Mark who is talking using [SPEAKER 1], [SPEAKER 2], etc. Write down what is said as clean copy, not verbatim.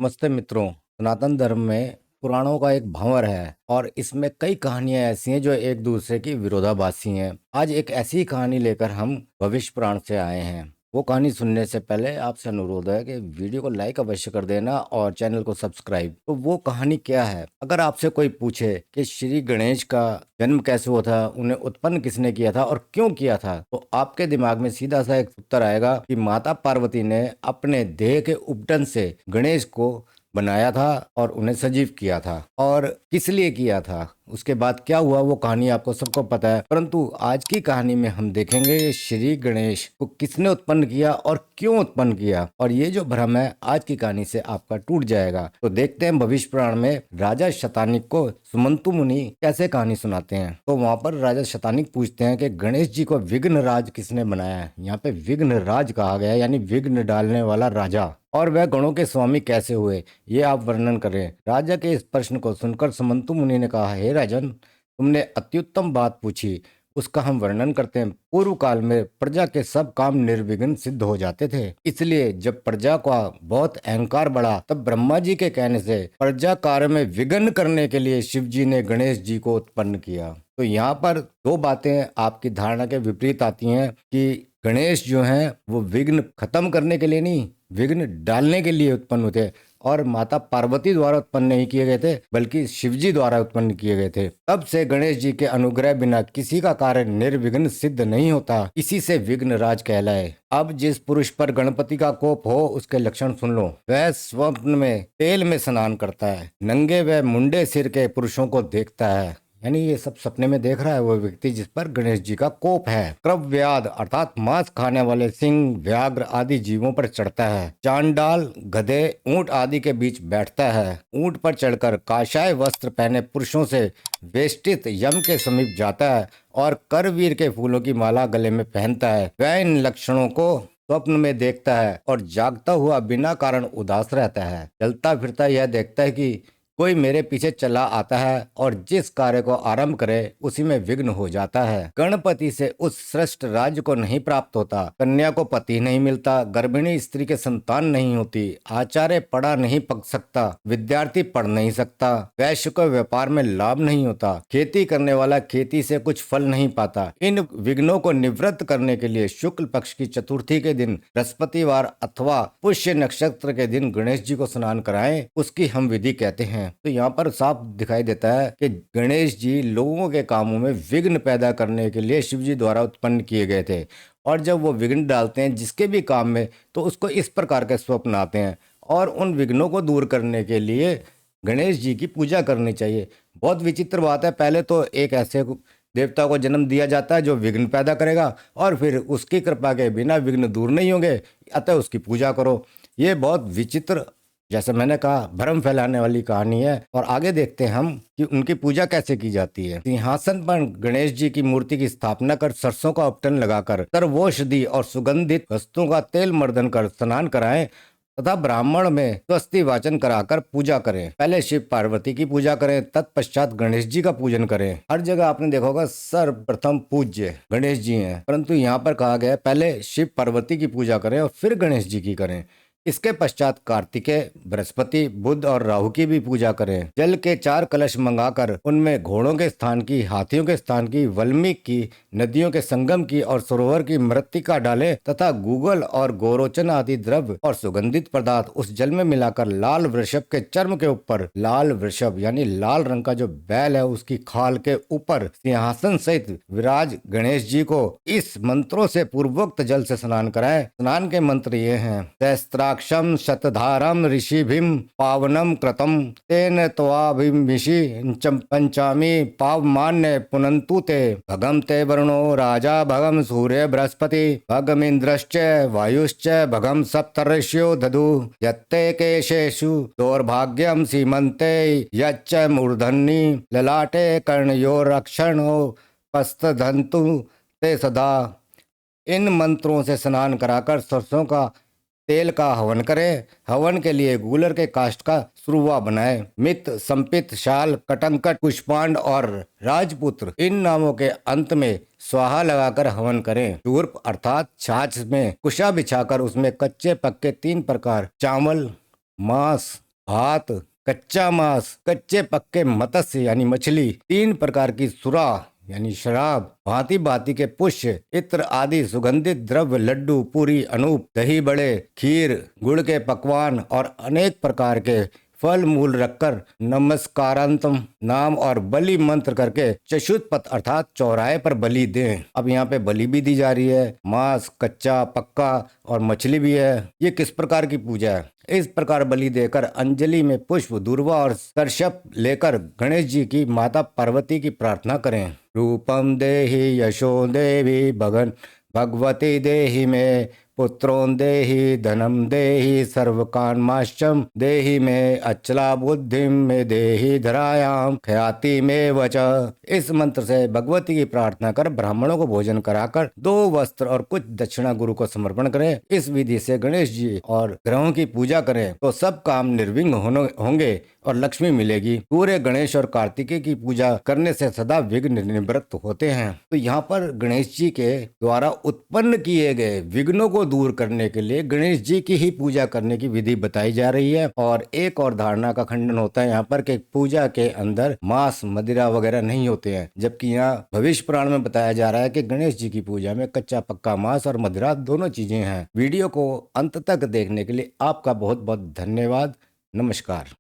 [SPEAKER 1] नमस्ते मित्रों। सनातन धर्म में पुराणों का एक भंवर है और इसमें कई कहानियां ऐसी हैं जो एक दूसरे की विरोधाभासी हैं। आज एक ऐसी कहानी लेकर हम भविष्य पुराण से आए हैं। वो कहानी सुनने से पहले आपसे अनुरोध है कि वीडियो को लाइक अवश्य कर देना और चैनल को सब्सक्राइब। तो वो कहानी क्या है? अगर आपसे कोई पूछे कि श्री गणेश का जन्म कैसे हुआ था, उन्हें उत्पन्न किसने किया था और क्यों किया था, तो आपके दिमाग में सीधा सा एक उत्तर आएगा कि माता पार्वती ने अपने देह के उपटन से गणेश को बनाया था और उन्हें सजीव किया था। और किस लिए किया था, उसके बाद क्या हुआ, वो कहानी आपको सबको पता है। परंतु आज की कहानी में हम देखेंगे श्री गणेश को किसने उत्पन्न किया और क्यों उत्पन्न किया, और ये जो भ्रम है आज की कहानी से आपका टूट जाएगा। तो देखते हैं भविष्य पुराण में राजा शतानिक को सुमंतु मुनि कैसे कहानी सुनाते हैं। तो वहां पर राजा शतानिक पूछते हैं कि गणेश जी को विघ्न राज किसने बनाया है। यहाँ पे विघ्न राज कहा गया है, यानी विघ्न डालने वाला राजा, और वह गणों के स्वामी कैसे हुए, ये आप वर्णन करें। राजा के इस प्रश्न को सुनकर सुमंतु मुनि ने कहा, हे राजन, तुमने अत्युत्तम बात पूछी, उसका हम वर्णन करते हैं। पूर्व काल में प्रजा के सब काम निर्विघ्न सिद्ध हो जाते थे। इसलिए जब प्रजा का बहुत अहंकार बढ़ा, तब ब्रह्मा जी के कहने से प्रजा कार्य में विघ्न करने के लिए शिव जी ने गणेश जी को उत्पन्न किया। तो यहाँ पर दो बातें आपकी धारणा के विपरीत आती हैं कि गणेश जो हैं वो विघ्न खत्म करने के लिए नहीं, विघ्न डालने के लिए उत्पन्न हुए, और माता पार्वती द्वारा उत्पन्न नहीं किए गए थे, बल्कि शिवजी द्वारा उत्पन्न किए गए थे। तब से गणेश जी के अनुग्रह बिना किसी का कार्य निर्विघ्न सिद्ध नहीं होता। इसी से विघ्न राज कहलाए। अब जिस पुरुष पर गणपति का कोप हो, उसके लक्षण सुन लो। वह स्वप्न में तेल में स्नान करता है, नंगे व मुंडे सिर के पुरुषों को देखता है, यानी ये सब सपने में देख रहा है वो व्यक्ति जिस पर गणेश जी का कोप है। क्रव्याद अर्थात मांस खाने वाले सिंह, व्याघ्र आदि जीवों पर चढ़ता है। चांडाल, गधे, ऊंट आदि के बीच बैठता है। ऊंट पर चढ़कर काशाय वस्त्र पहने पुरुषों से वेष्टित यम के समीप जाता है और करवीर के फूलों की माला गले में पहनता है। वह इन लक्षणों को स्वप्न में देखता है और जागता हुआ बिना कारण उदास रहता है। चलता फिरता यह देखता है कि कोई मेरे पीछे चला आता है और जिस कार्य को आरंभ करे उसी में विघ्न हो जाता है। गणपति से उस श्रेष्ठ राज्य को नहीं प्राप्त होता, कन्या को पति नहीं मिलता, गर्भिणी स्त्री के संतान नहीं होती, आचार्य पढ़ा नहीं पक सकता, विद्यार्थी पढ़ नहीं सकता, वैश्य को व्यापार में लाभ नहीं होता, खेती करने वाला खेती से कुछ फल नहीं पाता। इन विघ्नों को निवृत्त करने के लिए शुक्ल पक्ष की चतुर्थी के दिन, बृहस्पतिवार अथवा पुष्य नक्षत्र के दिन गणेश जी को स्नान कराएं, उसकी हम विधि कहते हैं। तो यहाँ पर साफ दिखाई देता है कि गणेश जी लोगों के कामों में विघ्न पैदा करने के लिए शिव जी द्वारा उत्पन्न किए गए थे। और जब वो विघ्न डालते हैं जिसके भी काम में, तो उसको इस प्रकार के स्वप्न आते हैं, और उन विघ्नों को दूर करने के लिए गणेश जी की पूजा करनी चाहिए। बहुत विचित्र बात है, पहले तो एक ऐसे देवता को जन्म दिया जाता है जो विघ्न पैदा करेगा, और फिर उसकी कृपा के बिना विघ्न दूर नहीं होंगे, अतः उसकी पूजा करो। ये बहुत विचित्र, जैसे मैंने कहा, भ्रम फैलाने वाली कहानी है। और आगे देखते हैं हम कि उनकी पूजा कैसे की जाती है। सिंहासन पर गणेश जी की मूर्ति की स्थापना कर सरसों का उपटन लगाकर सर्वौषधि और सुगंधित वस्तुओं का तेल मर्दन कर स्नान कराएं तथा ब्राह्मण में स्वस्ति वाचन कराकर पूजा करें। पहले शिव पार्वती की पूजा करें, तत्पश्चात गणेश जी का पूजन करें। हर जगह आपने देखा होगा सर्वप्रथम पूज्य गणेश जी हैं, परंतु यहाँ पर कहा गया पहले शिव पार्वती की पूजा करें और फिर गणेश जी की करें। इसके पश्चात कार्तिकेय, बृहस्पति, बुध और राहु की भी पूजा करें। जल के 4 कलश मंगाकर उनमें घोड़ों के स्थान की, हाथियों के स्थान की, वल्मीक की, नदियों के संगम की और सरोवर की मृत्तिका डालें तथा गूगल और गोरोचन आदि द्रव्य और सुगंधित पदार्थ उस जल में मिलाकर लाल वृषभ के चर्म के ऊपर, लाल वृषभ यानी लाल रंग का जो बैल है उसकी खाल के ऊपर सिंहासन सहित विराज गणेश जी को इस मंत्रों से पूर्वोक्त जल से स्नान कराएं। स्नान के मंत्र ये हैं। सहस्त्राक्षम शतधारम ऋषिभिम पावनम कृतम तेन त्वाभिमिषि पंचामी पावमान्य पुनन्तु ते भगम ते वरुणो राजा भगम सूर्य बृहस्पति भगमिन्द्रश्च वायुश्च भगम सप्तर्षियो दधु यत्ते केशेषु दौर्भाग्यम सीमन्ते यच्च मूर्धन्यि ललाटे कर्णयोरक्षणो पस्तधन्तु ते सदा। इन मंत्रों से स्नान कराकर सरसों का तेल का हवन करें। हवन के लिए गूलर के काष्ठ का सुरुवा बनाएं। मित, संपित, शाल, कटंकट, कुष्पांड और राजपुत्र इन नामों के अंत में स्वाहा लगाकर हवन करें। चूर्प अर्थात छाछ में कुशा बिछाकर उसमें कच्चे पक्के 3 प्रकार चावल, मांस, भात, कच्चा मांस, कच्चे पक्के मत्स्य यानी मछली, 3 प्रकार की सुरा यानी शराब, भांति भांति के पुष्य, इत्र आदि सुगंधित द्रव्य, लड्डू, पूरी, अनूप, दही बड़े, खीर, गुड़ के पकवान और अनेक प्रकार के फल मूल रखकर नमस्कारांतम नाम और बलि मंत्र करके चतुष्पथ अर्थात चौराहे पर बलि दें। अब यहाँ पे बलि भी दी जा रही है, मांस, कच्चा, पक्का और मछली भी है। ये किस प्रकार की पूजा है? इस प्रकार बलि देकर अंजलि में पुष्प, दूर्वा और सर्षप लेकर गणेश जी की माता पार्वती की प्रार्थना करें। रूपम देहि यशो देवी भगवती देहि मे पुत्रों देहि धनम देहि सर्वकान्माश्चम देहि मे अचला बुद्धिम में देहि धरायाम ख्याति में वच। इस मंत्र से भगवती की प्रार्थना कर ब्राह्मणों को भोजन कराकर 2 वस्त्र और कुछ दक्षिणा गुरु को समर्पण करें। इस विधि से गणेश जी और ग्रहों की पूजा करें तो सब काम निर्विघ्न होंगे और लक्ष्मी मिलेगी। पूरे गणेश और कार्तिकेय की पूजा करने से सदा विघ्न निवृत्त होते हैं। तो यहाँ पर गणेश जी के द्वारा उत्पन्न किए गए विघ्नों को दूर करने के लिए गणेश जी की ही पूजा करने की विधि बताई जा रही है। और एक और धारणा का खंडन होता है यहाँ पर कि पूजा के अंदर मांस, मदिरा वगैरह नहीं होते हैं, जबकि यहाँ भविष्य पुराण में बताया जा रहा है कि गणेश जी की पूजा में कच्चा पक्का मांस और मदिरा दोनों चीजें हैं। वीडियो को अंत तक देखने के लिए आपका बहुत बहुत धन्यवाद। नमस्कार।